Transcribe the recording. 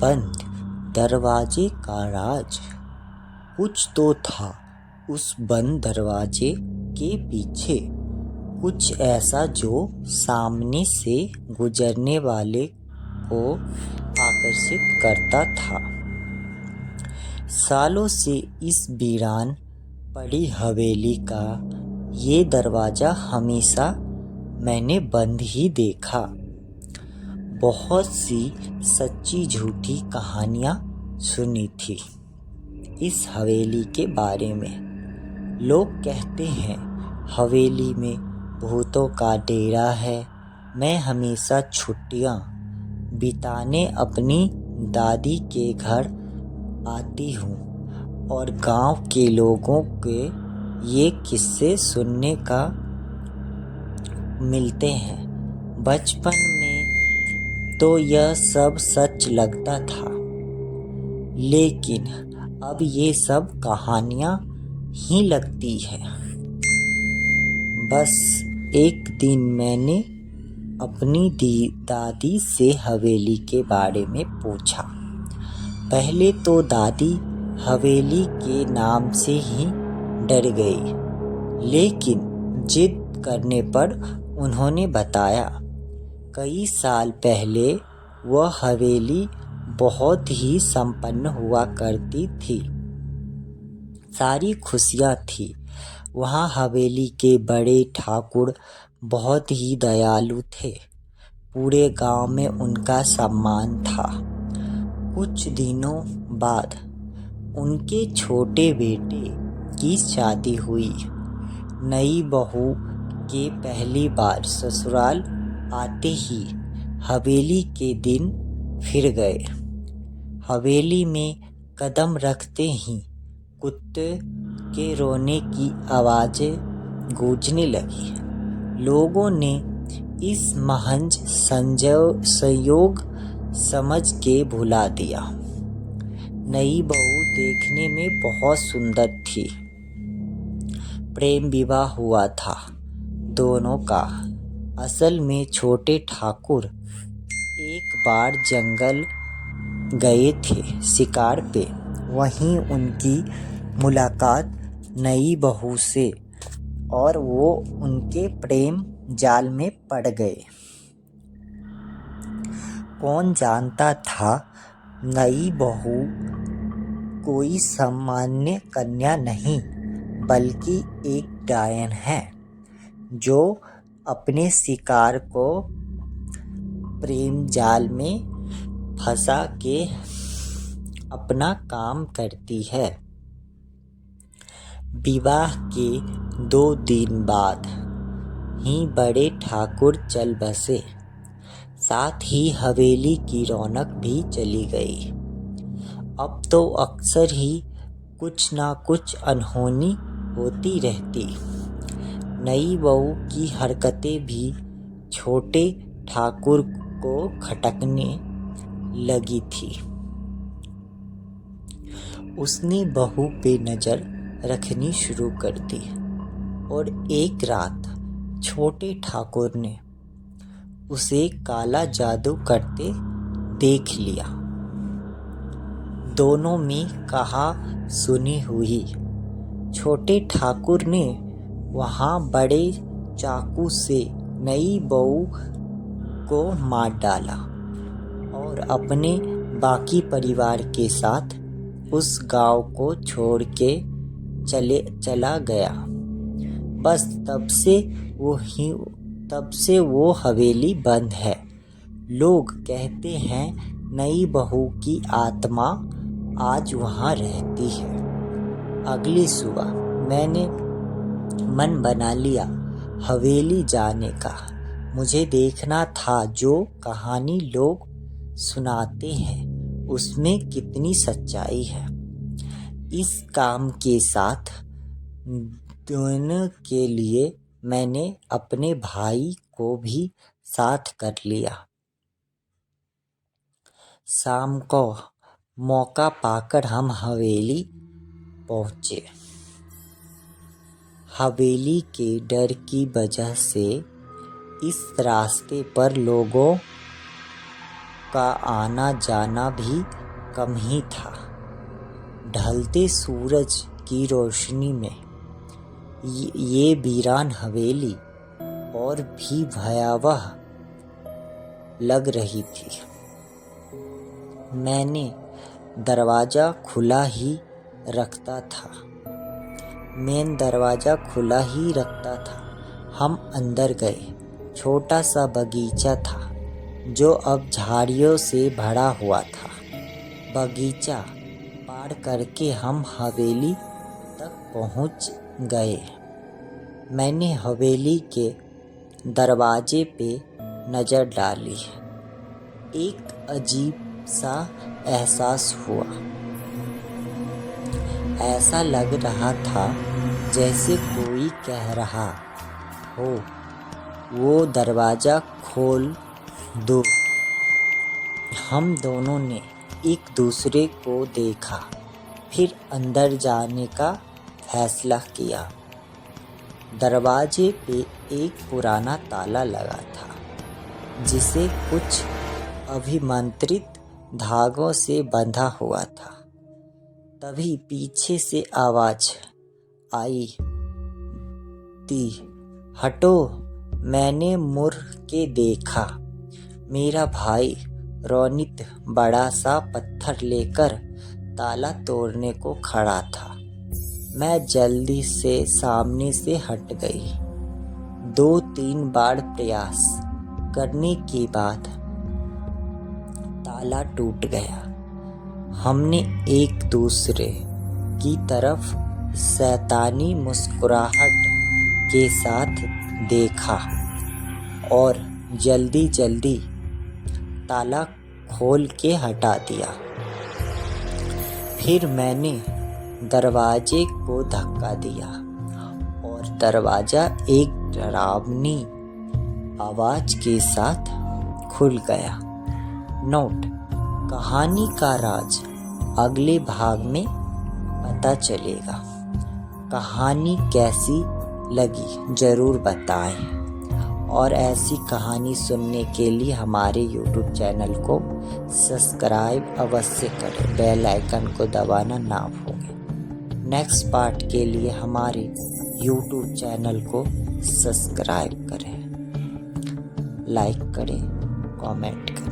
बंद दरवाजे का राज। कुछ तो था उस बंद दरवाजे के पीछे, कुछ ऐसा जो सामने से गुजरने वाले को आकर्षित करता था। सालों से इस वीरान पड़ी हवेली का ये दरवाज़ा हमेशा मैंने बंद ही देखा। बहुत सी सच्ची झूठी कहानियाँ सुनी थी इस हवेली के बारे में। लोग कहते हैं हवेली में भूतों का डेरा है। मैं हमेशा छुट्टियाँ बिताने अपनी दादी के घर आती हूँ और गांव के लोगों के ये किस्से सुनने का मिलते हैं। बचपन में तो यह सब सच लगता था, लेकिन अब ये सब कहानियाँ ही लगती है। बस एक दिन मैंने अपनी दादी से हवेली के बारे में पूछा। पहले तो दादी हवेली के नाम से ही डर गई, लेकिन जिद करने पर उन्होंने बताया कई साल पहले वह हवेली बहुत ही संपन्न हुआ करती थी। सारी खुशियाँ थी वहाँ। हवेली के बड़े ठाकुर बहुत ही दयालु थे। पूरे गांव में उनका सम्मान था। कुछ दिनों बाद उनके छोटे बेटे की शादी हुई। नई बहू के पहली बार ससुराल आते ही हवेली के दिन फिर गए। हवेली में कदम रखते ही कुत्ते के रोने की आवाज़ें गूंजने लगी। लोगों ने इस महज संयोग समझ के भुला दिया। नई बहू देखने में बहुत सुंदर थी। प्रेम विवाह हुआ था दोनों का। असल में छोटे ठाकुर एक बार जंगल गए थे शिकार पे। वहीं उनकी मुलाकात नई बहू से और वो उनके प्रेम जाल में पड़ गए। कौन जानता था नई बहू कोई सामान्य कन्या नहीं, बल्कि एक डायन है जो अपने शिकार को प्रेम जाल में फंसा के अपना काम करती है। विवाह के 2 दिन बाद ही बड़े ठाकुर चल बसे। साथ ही हवेली की रौनक भी चली गई। अब तो अक्सर ही कुछ ना कुछ अनहोनी होती रहती। नई बहू की हरकतें भी छोटे ठाकुर को खटकने लगी थी। उसने बहू पे नज़र रखनी शुरू कर दी और एक रात छोटे ठाकुर ने उसे काला जादू करते देख लिया। दोनों में कहा सुनी हुई। छोटे ठाकुर ने वहाँ बड़े चाकू से नई बहू को मार डाला और अपने बाकी परिवार के साथ उस गांव को छोड़ के चला गया। बस तब से वो हवेली बंद है। लोग कहते हैं नई बहू की आत्मा आज वहाँ रहती है। अगली सुबह मैंने मन बना लिया हवेली जाने का। मुझे देखना था जो कहानी लोग सुनाते हैं उसमें कितनी सच्चाई है। इस काम के साथ देने के लिए मैंने अपने भाई को भी साथ कर लिया। शाम को मौका पाकर हम हवेली पहुँचे। हवेली के डर की वजह से इस रास्ते पर लोगों का आना जाना भी कम ही था। ढलते सूरज की रोशनी में ये वीरान हवेली और भी भयावह लग रही थी। मैंने दरवाज़ा खुला ही रखता था। हम अंदर गए। छोटा सा बगीचा था जो अब झाड़ियों से भरा हुआ था। बगीचा पार करके हम हवेली तक पहुंच गए। मैंने हवेली के दरवाजे पे नज़र डाली। एक अजीब सा एहसास हुआ। ऐसा लग रहा था जैसे कोई कह रहा हो, वो दरवाज़ा खोल दो। हम दोनों ने एक दूसरे को देखा, फिर अंदर जाने का फैसला किया। दरवाजे पे एक पुराना ताला लगा था, जिसे कुछ अभिमंत्रित धागों से बंधा हुआ था। तभी पीछे से आवाज़ आई, "ती, हटो।" मैंने मुड़ के देखा। मेरा भाई रोनित बड़ा सा पत्थर लेकर ताला तोड़ने को खड़ा था। मैं जल्दी से सामने से हट गई। 2-3 बार प्रयास करने के बाद ताला टूट गया। हमने एक दूसरे की तरफ शैतानी मुस्कुराहट के साथ देखा और जल्दी जल्दी ताला खोल के हटा दिया। फिर मैंने दरवाजे को धक्का दिया और दरवाज़ा एक डरावनी आवाज़ के साथ खुल गया। नोट: कहानी का राज अगले भाग में पता चलेगा। कहानी कैसी लगी ज़रूर बताएं और ऐसी कहानी सुनने के लिए हमारे YouTube चैनल को सब्सक्राइब अवश्य करें। बेल आइकन को दबाना ना भूलें। नेक्स्ट पार्ट के लिए हमारे YouTube चैनल को सब्सक्राइब करें, लाइक करें, कमेंट करें।